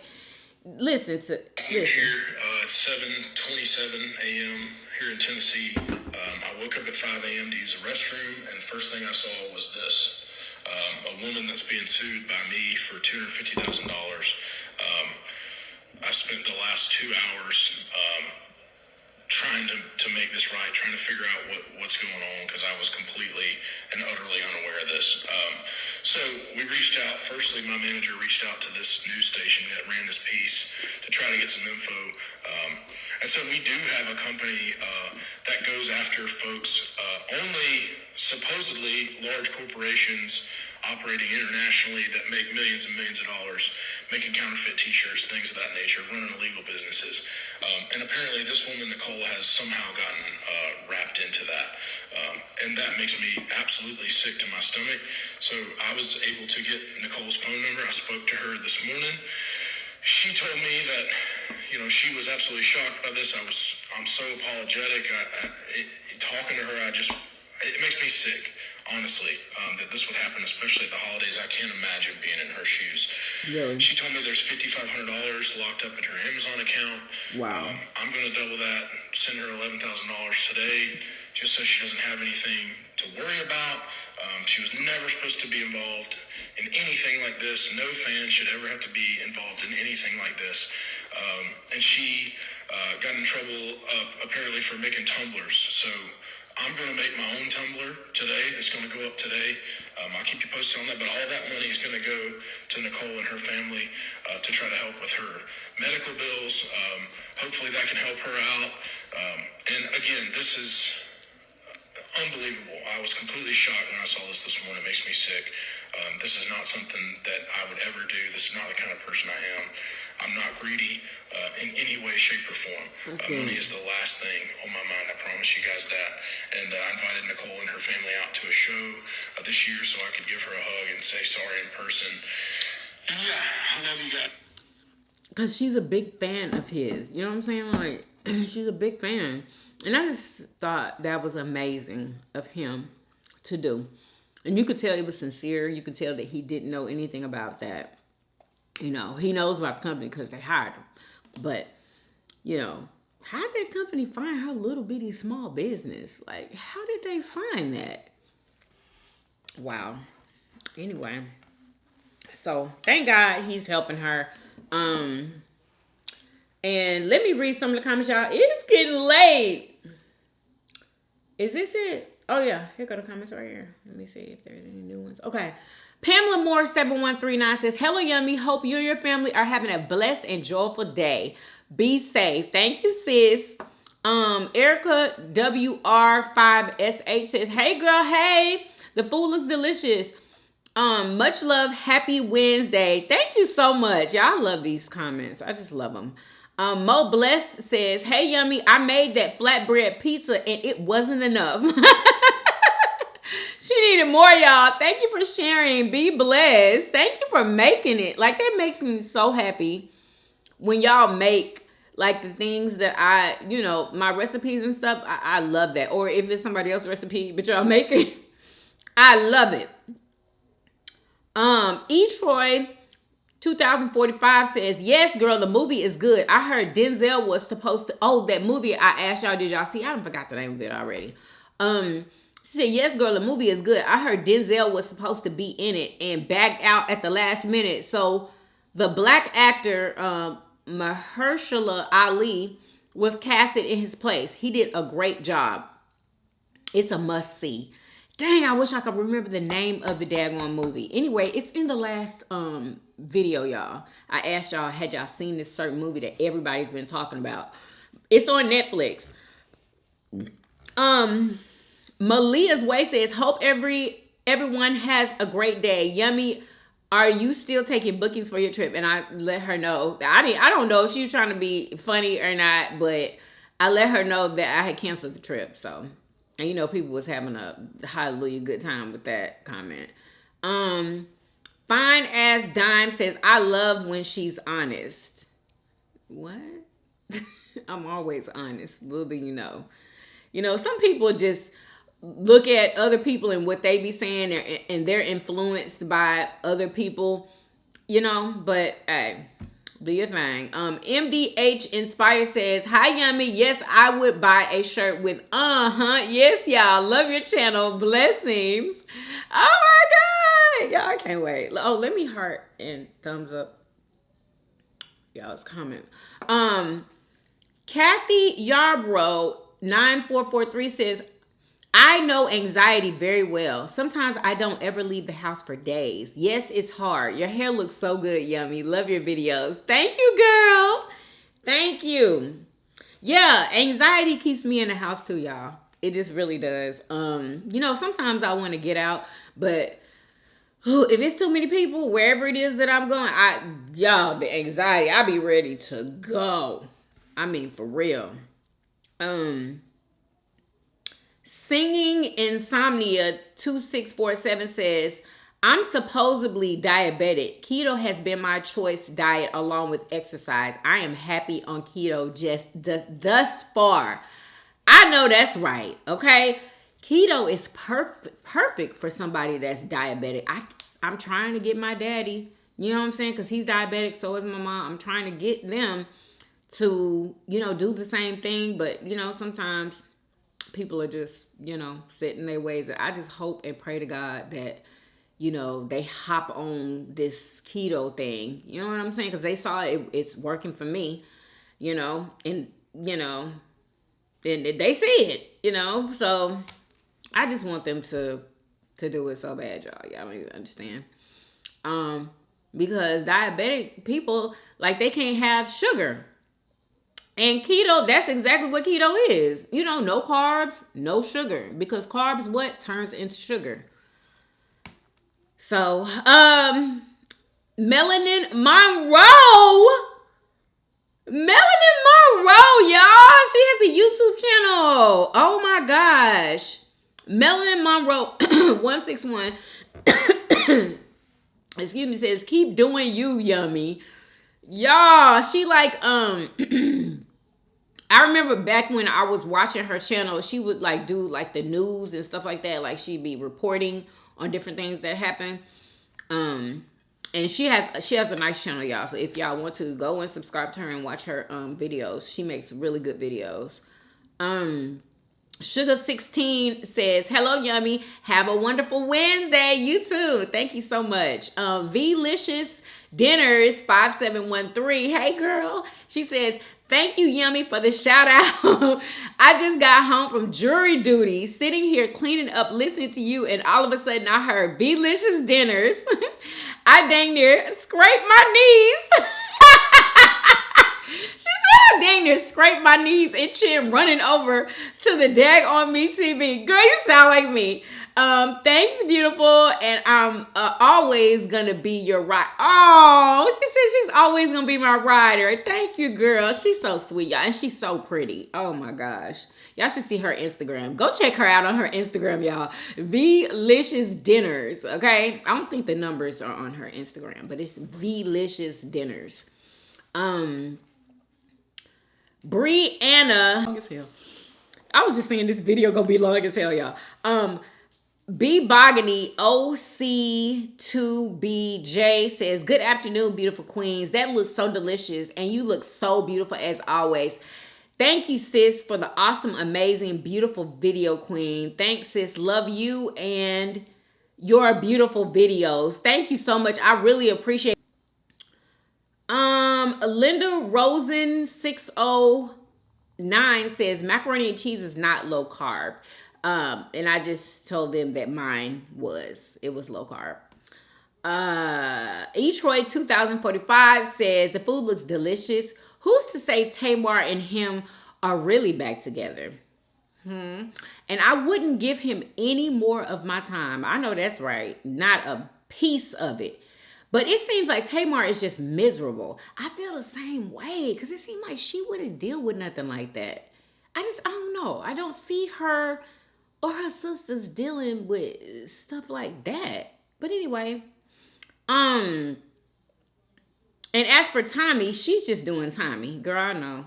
listen. Here at 7:27 a.m. here in Tennessee. I woke up at 5 a.m. to use the restroom, and the first thing I saw was this. A woman that's being sued by me for $250,000. I spent the last 2 hours trying to make this right, trying to figure out what's going on, because I was completely and utterly unaware of this. So we reached out. Firstly, my manager reached out to this news station that ran this piece to try to get some info. And so we do have a company that goes after folks, only supposedly large corporations operating internationally that make millions and millions of dollars, making counterfeit t-shirts, things of that nature, running illegal businesses. And apparently this woman, Nicole, has somehow gotten wrapped into that. And that makes me absolutely sick to my stomach. So I was able to get Nicole's phone number. I spoke to her this morning. She told me that, she was absolutely shocked by this. I'm so apologetic. Talking to her, it makes me sick, honestly, that this would happen, especially at the holidays. I can't imagine being in her shoes. Really? She told me there's $5,500 locked up in her Amazon account. Wow. I'm going to double that, send her $11,000 today, just so she doesn't have anything to worry about. She was never supposed to be involved in anything like this. No fan should ever have to be involved in anything like this. And she got in trouble, apparently, for making tumblers. So I'm going to make my own tumbler today. That's going to go up today. I'll keep you posted on that. But all that money is going to go to Nicole and her family to try to help with her medical bills. Hopefully that can help her out. And again, this is unbelievable. I was completely shocked when I saw this morning. It makes me sick. This is not something that I would ever do. This is not the kind of person I am. I'm not greedy in any way, shape, or form. Money is the last thing on my mind. I promise you guys that. And I invited Nicole and her family out to a show this year so I could give her a hug and say sorry in person. And yeah, I love you guys. Because she's a big fan of his. You know what I'm saying? Like, she's a big fan. And I just thought that was amazing of him to do. And you could tell it was sincere. You could tell that he didn't know anything about that. He knows about the company because they hired him. But, how did that company find her little bitty small business? Like, how did they find that? Wow. Anyway. So, thank God he's helping her. And let me read some of the comments, y'all. It's getting late. Is this it? Oh, yeah. Here go the comments right here. Let me see if there's any new ones. Okay. Pamela Moore 7139 says, hello, Yummy. Hope you and your family are having a blessed and joyful day. Be safe. Thank you, sis. Erica WR5SH says, hey, girl. Hey. The food looks delicious. Much love. Happy Wednesday. Thank you so much. Y'all love these comments. I just love them. Mo Blessed says, hey, Yummy, I made that flatbread pizza and it wasn't enough. She needed more, y'all. Thank you for sharing. Be blessed. Thank you for making it. Like, that makes me so happy when y'all make, like, the things that I, my recipes and stuff. I love that. Or if it's somebody else's recipe, but y'all make it. I love it. Troy 2045 says, yes, girl, the movie is good. I heard Denzel was supposed to, that movie I asked y'all, did y'all see? I forgot the name of it already. She said, yes, girl, the movie is good. I heard Denzel was supposed to be in it and backed out at the last minute. So the black actor, Mahershala Ali, was casted in his place. He did a great job. It's a must-see. Dang, I wish I could remember the name of the daggone movie. Anyway, it's in the last video, y'all. I asked y'all, had y'all seen this certain movie that everybody's been talking about? It's on Netflix. Malia's Way says, hope everyone has a great day. Yummy, are you still taking bookings for your trip? And I let her know. I don't know if she was trying to be funny or not, but I let her know that I had canceled the trip. So, and people was having a hallelujah good time with that comment. Fine As Dime says, I love when she's honest. What? I'm always honest. Little do you know. Some people just look at other people and what they be saying, and they're influenced by other people, but hey, do your thing. MDH Inspire says, hi, Yummy. Yes, I would buy a shirt with yes, y'all. Love your channel. Blessings. Oh my God. Y'all, I can't wait. Oh, let me heart and thumbs up y'all's comment. Kathy Yarbrough 9443 says, I know anxiety very well. Sometimes I don't ever leave the house for days. Yes, it's hard. Your hair looks so good, Yummy. Love your videos. Thank you, girl. Thank you. Yeah, anxiety keeps me in the house too, y'all. It just really does. Sometimes I want to get out, but if it's too many people, wherever it is that I'm going, the anxiety, I be ready to go. I mean, for real. Singing Insomnia 2647 says, I'm supposedly diabetic. Keto has been my choice diet along with exercise. I am happy on keto just thus far. I know that's right, okay? Keto is perfect for somebody that's diabetic. I'm trying to get my daddy, you know what I'm saying? Because he's diabetic, so is my mom. I'm trying to get them to, do the same thing. But, sometimes people are just, set in their ways. I just hope and pray to God that, they hop on this keto thing. You know what I'm saying? Because they saw it's working for me, and, and they see it, So I just want them to do it so bad, y'all. Y'all don't even understand. Because diabetic people, like, they can't have sugar. And keto, that's exactly what keto is. No carbs, no sugar. Because carbs, what turns into sugar? So, Melanin Monroe. Melanin Monroe, y'all. She has a YouTube channel. Oh my gosh. Melanin Monroe 161. Excuse me, says, keep doing you, Yummy. Y'all, she like, I remember back when I was watching her channel, she would like do like the news and stuff like that. Like she'd be reporting on different things that happen. And she has a nice channel, y'all. So if y'all want to go and subscribe to her and watch her videos, she makes really good videos. Sugar16 says, hello, Yummy. Have a wonderful Wednesday. You too. Thank you so much. Vlicious Dinners 5713. Hey, girl. She says, thank you, Yummy, for the shout out. I just got home from jury duty, sitting here cleaning up, listening to you, and all of a sudden I heard Vlicious Dinners. I dang near scraped my knees. She said I dang near scraped my knees and chin running over to the dag on me TV. Girl, you sound like me. Thanks, beautiful. And I'm always gonna be your ride. Oh, she said she's always gonna be my rider. Thank you, girl. She's so sweet, y'all. And she's so pretty. Oh my gosh. Y'all should see her Instagram. Go check her out on her Instagram, y'all. Vlicious Dinners, okay? I don't think the numbers are on her Instagram, but it's Vlicious Dinners. Brianna. Long as hell. I was just thinking this video gonna be long as hell, y'all. B Bogany OC2BJ says, good afternoon, beautiful queens. That looks so delicious, and you look so beautiful as always. Thank you, sis, for the awesome, amazing, beautiful video, queen. Thanks, sis. Love you and your beautiful videos. Thank you so much. I really appreciate it. Linda Rosen 609 says, macaroni and cheese is not low carb. And I just told them that mine was. It was low carb. Etroy 2045 says, the food looks delicious. Who's to say Tamar and him are really back together? And I wouldn't give him any more of my time. I know that's right. Not a piece of it. But it seems like Tamar is just miserable. I feel the same way because it seems like she wouldn't deal with nothing like that. I don't know. I don't see her or her sisters dealing with stuff like that. But anyway, and as for Tommy, she's just doing Tommy. Girl, I know.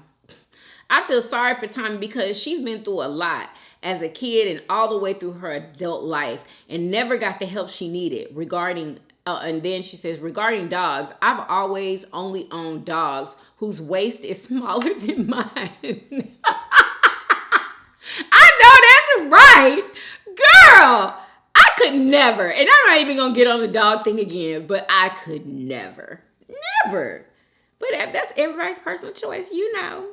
I feel sorry for Tommy because she's been through a lot as a kid and all the way through her adult life and never got the help she needed regarding, and then she says, regarding dogs, I've always only owned dogs whose waist is smaller than mine. I know that's right. Girl, I could never. And I'm not even going to get on the dog thing again, but I could never. Never. But that's everybody's personal choice, you know.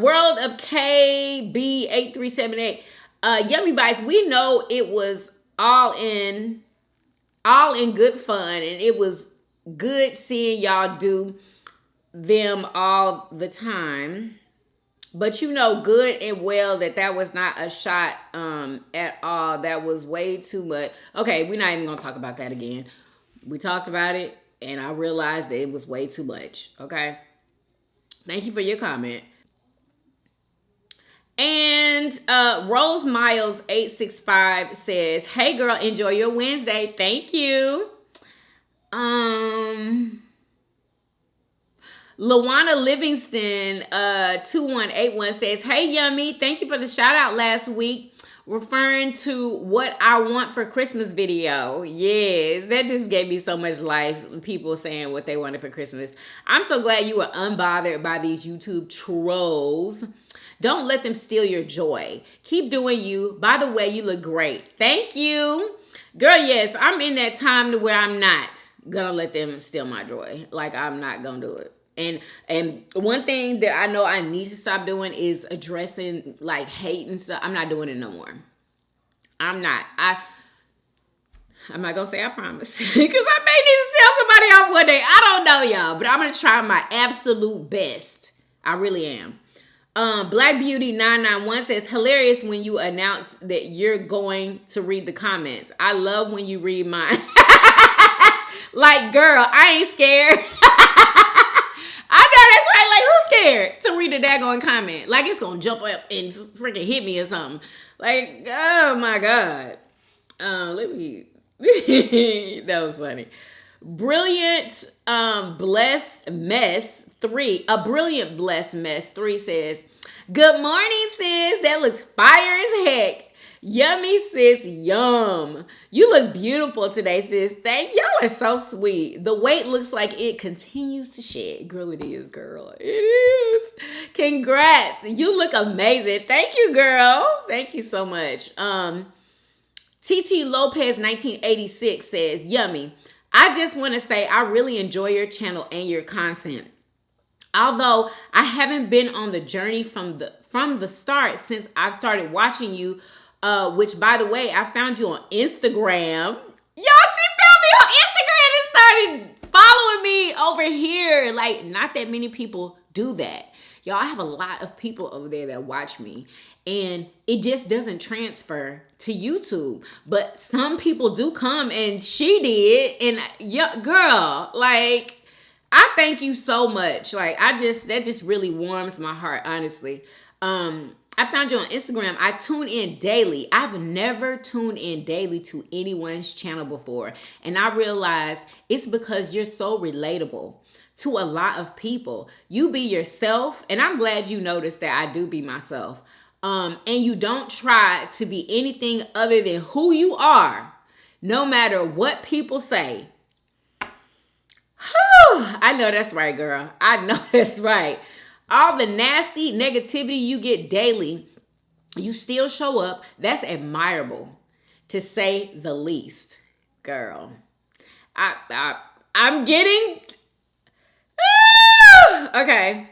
World of KB8378. Yummy Bites, we know it was all in good fun, and it was good seeing y'all do them all the time. But you know good and well that was not a shot at all. That was way too much. Okay, we're not even going to talk about that again. We talked about it, and I realized that it was way too much, okay? Thank you for your comment. And Rose Miles 865 says, "Hey girl, enjoy your Wednesday." Thank you. Lawana Livingston 2181 says, "Hey Yummy, thank you for the shout out last week, referring to what I want for Christmas video." Yes, that just gave me so much life. People saying what they wanted for Christmas. I'm so glad you were unbothered by these YouTube trolls. Don't let them steal your joy. Keep doing you. By the way, you look great. Thank you. Girl, yes, I'm in that time to where I'm not gonna let them steal my joy. Like, I'm not gonna do it. And one thing that I know I need to stop doing is addressing like hate and stuff. I'm not doing it no more. I'm not gonna say I promise because I may need to tell somebody off one day. I don't know, y'all, but I'm gonna try my absolute best. I really am. Black Beauty 991 says, "Hilarious when you announce that you're going to read the comments. I love when you read mine." Like, girl, I ain't scared. I know that's right. Like, who's scared to read a daggone comment? Like, it's gonna jump up and freaking hit me or something. Like, oh my God. Let me. That was funny. Brilliant Blessed Mess 3. A Brilliant Blessed Mess 3 says, "Good morning, sis. That looks fire as heck. Yummy, sis. Yum. You look beautiful today, sis. Thank y'all are so sweet. The weight looks like it continues to shed." Girl, it is, girl. It is. Congrats. You look amazing. Thank you, girl. Thank you so much. TT Lopez 1986 says, "Yummy. I just want to say I really enjoy your channel and your content. Although I haven't been on the journey from the start since I've started watching you, which, by the way, I found you on Instagram." Y'all, she found me on Instagram and started following me over here. Like, not that many people do that. Y'all, I have a lot of people over there that watch me, and it just doesn't transfer to YouTube. But some people do come, and she did, and yeah, girl, like, I thank you so much. Like, that just really warms my heart, honestly. I found you on Instagram. I tune in daily. I've never tuned in daily to anyone's channel before. And I realized it's because you're so relatable to a lot of people. You be yourself. And I'm glad you noticed that I do be myself. And you don't try to be anything other than who you are, no matter what people say. I know that's right, girl. I know that's right. All the nasty negativity you get daily, you still show up. That's admirable, to say the least, girl. I'm getting okay.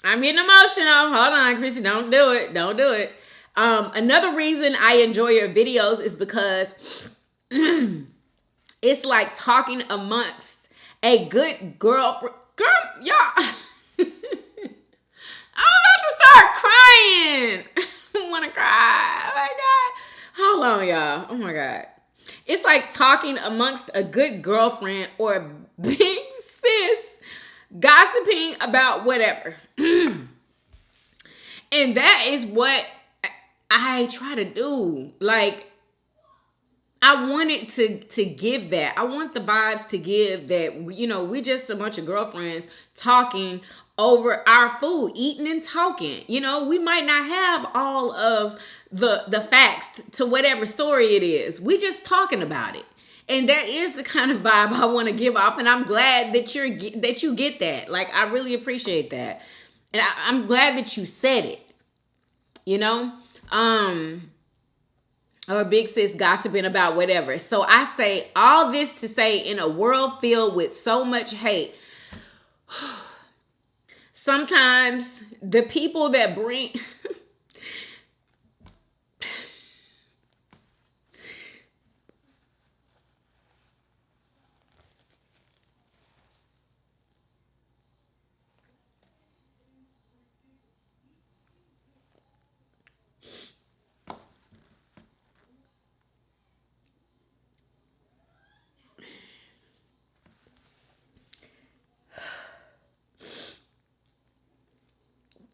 I'm getting emotional. Hold on, Chrissy. Don't do it. Don't do it. Another reason I enjoy your videos is because it's like talking amongst a good girlfriend. Girl, y'all. I'm about to start crying. I want to cry. Oh my God. Hold on, y'all. Oh my God. It's like talking amongst a good girlfriend or a big sis, gossiping about whatever. And that is what I try to do. Like, I wanted to give that. I want the vibes to give that, you know, we just a bunch of girlfriends talking over our food, eating and talking. You know, we might not have all of the facts to whatever story it is. We just talking about it. And that is the kind of vibe I want to give off. And I'm glad that you get that. Like, I really appreciate that. And I'm glad that you said it. You know? Or big sis gossiping about whatever. So I say all this to say, in a world filled with so much hate, sometimes the people that bring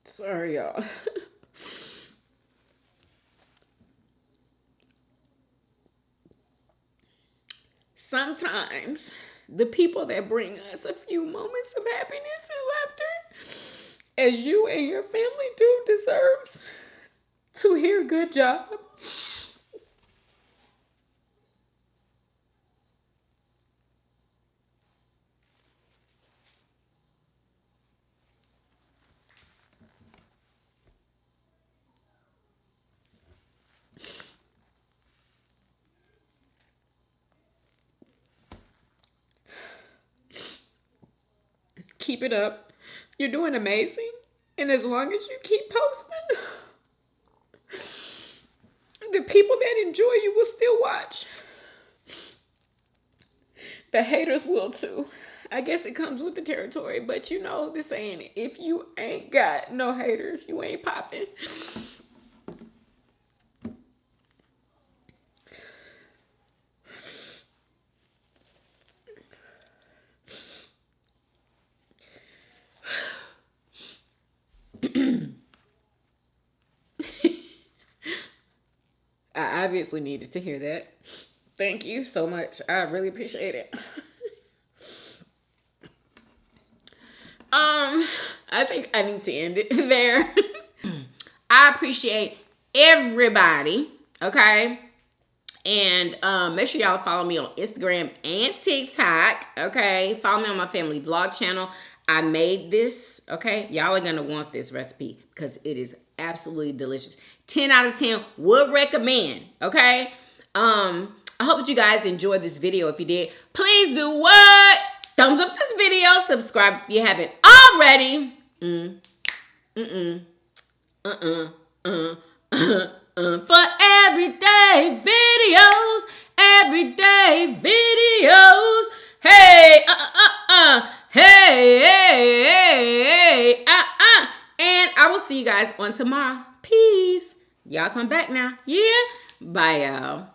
Sorry, y'all. Sometimes the people that bring us a few moments of happiness and laughter, as you and your family do, deserves to hear good job. Keep it up. You're doing amazing. And as long as you keep posting, the people that enjoy you will still watch. The haters will too. I guess it comes with the territory, but you know the saying, if you ain't got no haters, you ain't popping. I obviously needed to hear that. Thank you so much. I really appreciate it. I think I need to end it there. I appreciate everybody, okay? And make sure y'all follow me on Instagram and TikTok, okay? Follow me on my family vlog channel. I made this, okay? Y'all are gonna want this recipe because it is absolutely delicious. 10 out of 10 would recommend, okay? I hope that you guys enjoyed this video. If you did, please do what? Thumbs up this video. Subscribe if you haven't already. For everyday videos. Hey, hey, and I will see you guys on tomorrow. Peace. Y'all come back now. Yeah. Bye, y'all.